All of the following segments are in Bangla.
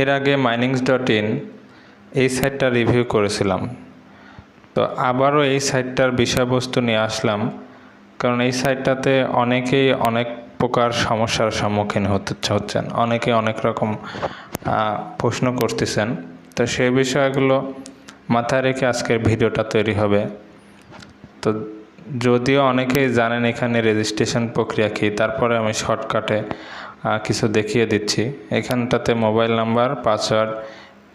এর আগে minings.in এই সাইটটা রিভিউ করেছিলাম। তো আবারও এই সাইটটার বিষয়বস্তু নিয়ে আসলাম, কারণ এই সাইটটাতে অনেকেই অনেক প্রকার সমস্যার সম্মুখীন হচ্ছেন, অনেকে অনেক রকম প্রশ্ন করতেছেন। তো সেই বিষয়গুলো মাথায় রেখে আজকের ভিডিওটা তৈরি হবে। তো যদিও অনেকেই জানেন এখানে রেজিস্ট্রেশন প্রক্রিয়া কী, তারপরে আমি শর্টকাটে কিছু দেখিয়ে দিচ্ছি। এখানটাতে মোবাইল নাম্বার, পাসওয়ার্ড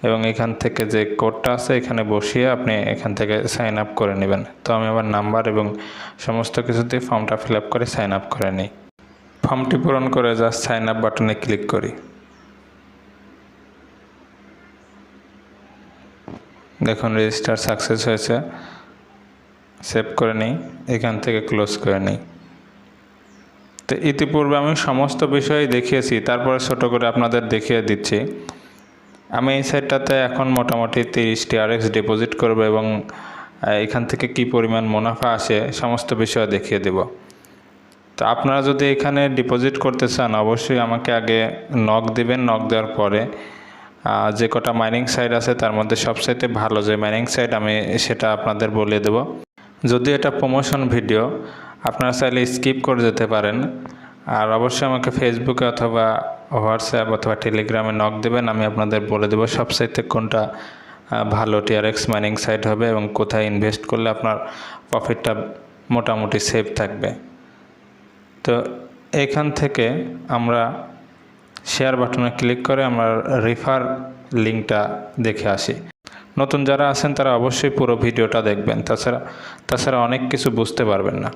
এবং এখান থেকে যে কোডটা আছে এখানে বসিয়ে আপনি এখান থেকে সাইন আপ করে নেবেন। তো আমি আমার নাম্বার এবং সমস্ত কিছু দিয়ে ফর্মটা ফিল আপ করে সাইন আপ করে নিই। ফর্মটি পূরণ করে জাস্ট সাইন আপ বাটনে ক্লিক করি। দেখুন রেজিস্টার সাকসেস হয়েছে। সেভ করে নিই, এখান থেকে ক্লোজ করে নিই। তো ইতিপূর্বে আমি সমস্ত বিষয় দেখিয়েছি, তারপরে ছোট করে আপনাদের দেখিয়ে দিচ্ছি। আমি এই সাইটটাতে এখন মোটামুটি 30 TRX ডিপোজিট করব এবং এখান থেকে কি পরিমাণ মুনাফা আসে সমস্ত বিষয় দেখিয়ে দেব। তো আপনারা যদি এখানে ডিপোজিট করতে চান অবশ্যই আমাকে আগে নক দিবেন। নক দেওয়ার পরে যে কটা মাইনিং সাইট আছে তার মধ্যে সবচাইতে ভালো যে মাইনিং সাইট আমি সেটা আপনাদের বলে দেব। যদি এটা প্রমোশন ভিডিও আপনারা চাইলে স্কিপ করে যেতে পারেন। আর অবশ্যই আমাকে ফেসবুকে অথবা হোয়াটসঅ্যাপ অথবা টেলিগ্রামে নক দেবেন, আমি আপনাদের বলে দেবো সবচাইতে কোনটা ভালো TRX মাইনিং সাইট হবে এবং কোথায় ইনভেস্ট করলে আপনার প্রফিটটা মোটামুটি সেফ থাকবে। তো এখান থেকে আমরা শেয়ার বাটনে ক্লিক করে আমরা রেফার লিঙ্কটা দেখে আসি। নতুন যারা আছেন তারা অবশ্যই পুরো ভিডিওটা দেখবেন, তাছাড়া অনেক কিছু বুঝতে পারবেন না।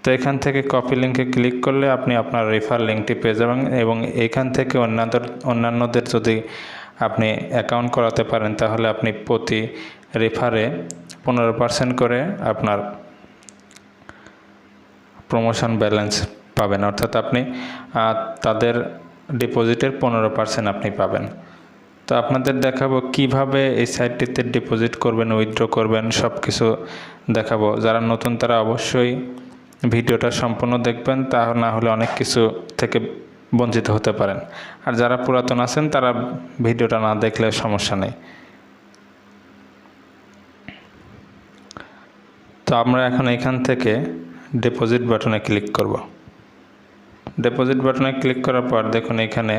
তো এখান থেকে কপি লিঙ্কে ক্লিক করলে আপনি আপনার রেফার লিঙ্কটি পেয়ে যাবেন এবং এখান থেকে অন্যান্যদের যদি আপনি অ্যাকাউন্ট করাতে পারেন তাহলে আপনি প্রতি রেফারে 15% করে আপনার প্রমোশন ব্যালেন্স পাবেন, অর্থাৎ আপনি তাদের ডিপোজিটের 15% আপনি পাবেন। তো আপনাদের দেখাবো কিভাবে এই সাইটটিতে ডিপোজিট করবেন, উইথড্র করবেন, সব কিছু দেখাবো। যারা নতুন তারা অবশ্যই ভিডিওটা সম্পূর্ণ দেখবেন, তা না হলে অনেক কিছু থেকে বঞ্চিত হতে পারেন। আর যারা পুরাতন আছেন তারা ভিডিওটা না দেখলে সমস্যা নেই। তো আমরা এখন এখান থেকে ডিপোজিট বাটনে ক্লিক করব। ডিপোজিট বাটনে ক্লিক করার পর দেখুন এখানে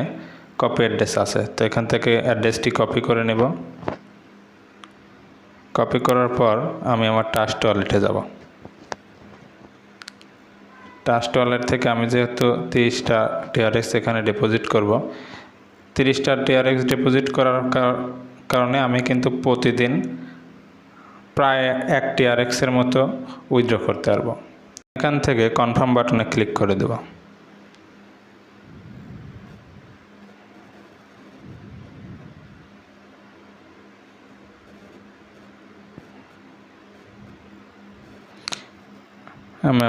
কপি অ্যাড্রেস আছে। তো এখান থেকে অ্যাড্রেসটি কপি করে নেব। কপি করার পর আমি আমার ট্রাস্ট ওয়ালেটে যাব। ট্রাস্ট ওয়ালেট থেকে আমি যেহেতু 30টা TRX এখানে ডিপোজিট করব, 30টা TRX ডিপোজিট করার কারণে আমি কিন্তু প্রতিদিন প্রায় 1 TRX এর মতো উইথড্র করতে পারবো। এখান থেকে কনফার্ম বাটনে ক্লিক করে দেব। আমি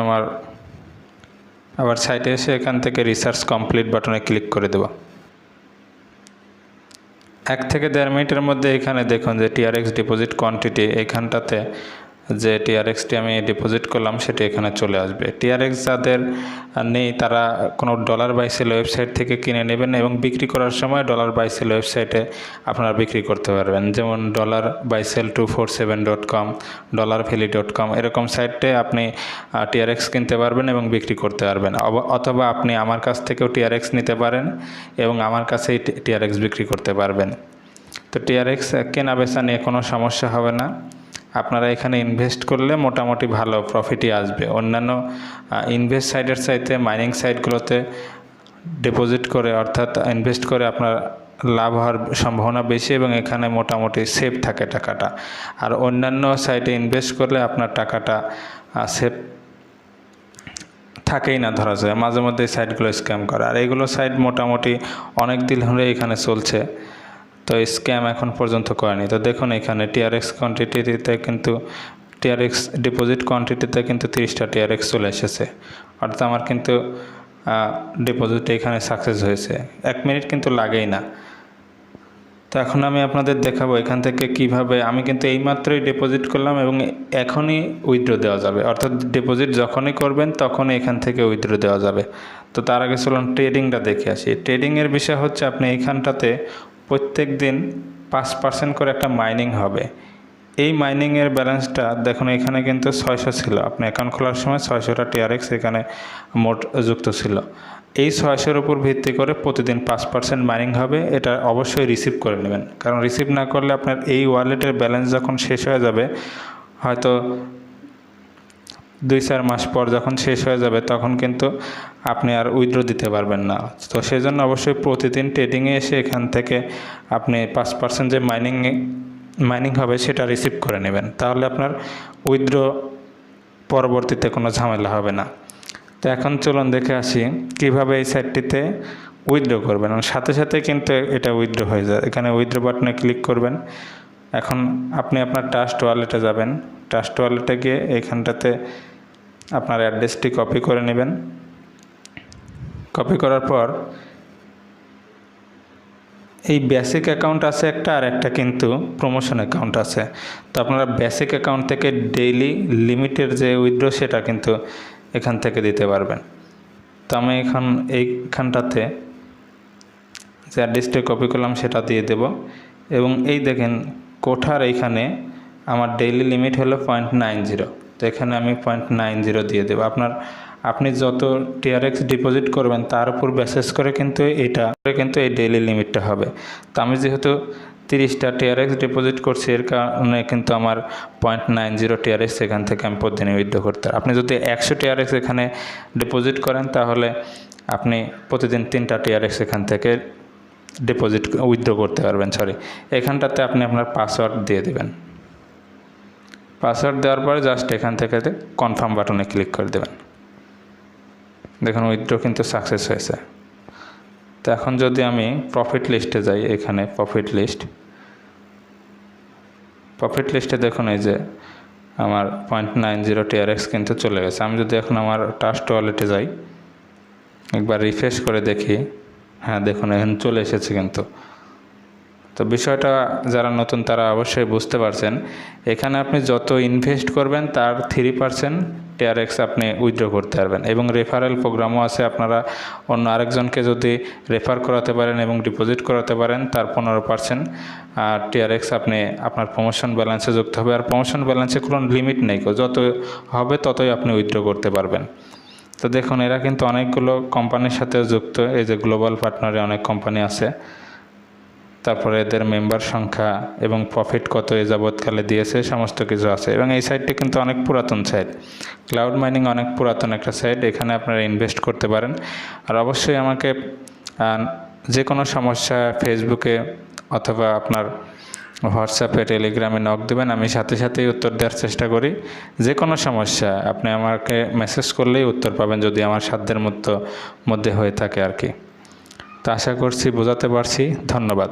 আবার সাইটে এসে এখান থেকে রিসার্চ কমপ্লিট বাটনে ক্লিক করে দেব। 1 থেকে 1.5 মিনিটের মধ্যে এখানে দেখুন যে TRX ডিপোজিট কোয়ান্টিটি, এখানটাতে যে TRXটি আমি ডিপোজিট করলাম সেটি এখানে চলে আসবে। TRX যাদের নেই তারা কোনো ডলার বাই সেল ওয়েবসাইট থেকে কিনে নেবেন এবং বিক্রি করার সময় ডলার বাই সেল ওয়েবসাইটে আপনারা বিক্রি করতে পারবেন, যেমন $bySell247.com, $Valley.com এরকম সাইটে আপনি TRX কিনতে পারবেন এবং বিক্রি করতে পারবেন। অথবা আপনি আমার কাছ থেকেও TRX নিতে পারেন এবং আমার কাছেই TRX বিক্রি করতে পারবেন। তো TRX কেনা বেচা নিয়ে কোনো সমস্যা হবে না। আপনারা এখানে ইনভেস্ট করলে মোটামুটি ভালো প্রফিটই আসবে। অন্যান্য ইনভেস্ট সাইটের চাইতে মাইনিং সাইটগুলোতে ডিপোজিট করে অর্থাৎ ইনভেস্ট করে আপনার লাভ হওয়ার সম্ভাবনা বেশি এবং এখানে মোটামুটি সেফ থাকে টাকাটা। আর অন্যান্য সাইটে ইনভেস্ট করলে আপনার টাকাটা সেফ থাকেই না, ধরা যায় মাঝে মধ্যে সাইটগুলো স্ক্যাম করে। আর এইগুলো সাইট মোটামুটি অনেক দিন হলে এখানে চলছে, তো স্ক্যাম এখন পর্যন্ত করেনি। তো দেখুন এখানে TRX কোয়ান্টিটিতে কিন্তু TRX ডিপোজিট কোয়ান্টিটিতে কিন্তু 30টা TRX চলে এসেছে, অর্থাৎ আমার কিন্তু ডিপোজিট এখানে সাকসেস হয়েছে। 1 মিনিট কিন্তু লাগেই না। তো এখন আমি আপনাদের দেখাবো এখান থেকে কিভাবে, আমি কিন্তু এইমাত্রই ডিপোজিট করলাম এবং এখনই উইথড্র দেওয়া যাবে, অর্থাৎ ডিপোজিট যখনই করবেন তখনই এখান থেকে উইথড্র দেওয়া যাবে। তো তার আগে চলুন ট্রেডিংটা দেখে আসি। ট্রেডিংয়ের বিষয় হচ্ছে আপনি এইখানটাতে প্রত্যেক দিন 5% করে একটা মাইনিং হবে। এই মাইনিংয়ের ব্যালেন্সটা দেখুন, এখানে কিন্তু 600 ছিল, আপনি অ্যাকাউন্ট খোলার সময় 600টা টিআরএক্স এখানে মোট যুক্ত ছিল। এই 600-র উপর ভিত্তি করে প্রতিদিন 5% মাইনিং হবে। এটা অবশ্যই রিসিভ করে নেবেন, কারণ রিসিভ না করলে আপনার এই ওয়ালেটের ব্যালেন্স যখন শেষ হয়ে যাবে, হয়তো 2-4 মাস পর যখন শেষ হয়ে যাবে, তখন কিন্তু আপনি আর উইথড্র দিতে পারবেন না। তো সেই জন্য অবশ্যই প্রতিদিন ট্রেডিংয়ে এসে এখান থেকে আপনি 5% যে মাইনিং হবে সেটা রিসিভ করে নেবেন, তাহলে আপনার উইথড্র পরবর্তীতে কোনো ঝামেলা হবে না। তো এখন চলুন দেখে আসি কিভাবে এই সাইটটিতে উইথড্র করবেন। সাথে সাথে কিন্তু এটা উইথড্র হয়ে যায়। এখানে উইথড্র বাটনে ক্লিক করবেন। এখন আপনি আপনার ট্রাস্ট ওয়ালেটে যাবেন। ট্রাস্ট ওয়ালেটে গিয়ে এইখানটাতে আপনার অ্যাড্রেসটি কপি করে নেবেন। কপি করার পর এই বেসিক অ্যাকাউন্ট আছে একটা, আর একটা কিন্তু প্রমোশন অ্যাকাউন্ট আছে। তো আপনারা বেসিক অ্যাকাউন্ট থেকে ডেইলি লিমিটের যে উইথড্র সেটা কিন্তু এখান থেকে দিতে পারবেন। তো আমি এইখানটাতে যে অ্যাড্রেসটি কপি করলাম সেটা দিয়ে দেব, এবং এই দেখেন কোঠার এইখানে আমার ডেইলি লিমিট হলো 0.90। তো এখানে আমি 0.90 দিয়ে দেবো। আপনি যত টিআরএক্স ডিপোজিট করবেন তার উপর বেসিস করে কিন্তু এই ডেইলি লিমিটটা হবে। তো আমি যেহেতু 30টা টিআরএক্স ডিপোজিট করছি, এর কারণে কিন্তু আমার 0.90 টিআরএক্স এখান থেকে আমি প্রতিদিন উইথড্র করতে। আপনি যদি 100 টিআরএক্স এখানে ডিপোজিট করেন, তাহলে আপনি প্রতিদিন 3টা টিআরএক্স এখান থেকে উইথড্র করতে পারবেন। এখানটাতে আপনি আপনার পাসওয়ার্ড দিয়ে দেবেন। পাসওয়ার্ড দেওয়ার পরে জাস্ট এখান থেকে কনফার্ম বাটনে ক্লিক করে দেবেন। দেখুন উইথড্র কিন্তু সাকসেস হয়েছে। তো এখন যদি আমি প্রফিট লিস্টে যাই, এখানে প্রফিট লিস্টে দেখুন এই যে আমার 0.90 টিআরএক্স কিন্তু চলে গেছে। আমি যদি এখন আমার ট্রাস্ট ওয়ালেটে যাই, একবার রিফ্রেশ করে দেখি, হ্যাঁ দেখুন এখানে চলে এসেছে কিন্তু। তো বিষয়টা যারা নতুন তারা অবশ্যই বুঝতে পারছেন। এখানে আপনি যত ইনভেস্ট করবেন তার 3% টিআরএক্স আপনি উইথড্র করতে পারবেন, এবং রেফারেল প্রোগ্রামও আছে। আপনারা অন্য আরেকজনকে যদি রেফার করাতে পারেন এবং ডিপোজিট করাতে পারেন, তার 15% টিআরএক্স আপনি আপনার প্রমোশন ব্যালেন্সে যুক্ত হবে। আর প্রমোশন ব্যালেন্সে কোনো লিমিট নেই, যত হবে ততই আপনি উইথড্র করতে পারবেন। তো দেখুন এরা কিন্তু অনেকগুলো কোম্পানির সাথে যুক্ত। এই যে গ্লোবাল পার্টনারে অনেক কোম্পানি আছে, তারপরে এদের মেম্বার সংখ্যা এবং প্রফিট কত এ যাবৎকালে দিয়েছে সমস্ত কিছু আছে। এবং এই সাইটটি কিন্তু অনেক পুরাতন সাইট, ক্লাউড মাইনিং অনেক পুরাতন একটা সাইট। এখানে আপনারা ইনভেস্ট করতে পারেন। আর অবশ্যই আমাকে যে কোনো সমস্যা ফেসবুকে অথবা আপনার হোয়াটসঅ্যাপে, টেলিগ্রামে নক দেবেন, আমি সাথে সাথেই উত্তর দেওয়ার চেষ্টা করি। যে কোনো সমস্যা আপনি আমাকে মেসেজ করলেই উত্তর পাবেন, যদি আমার সাধ্যের মধ্যে হয়ে থাকে আর কি। তো আশা করছি বোঝাতে পারছি। ধন্যবাদ।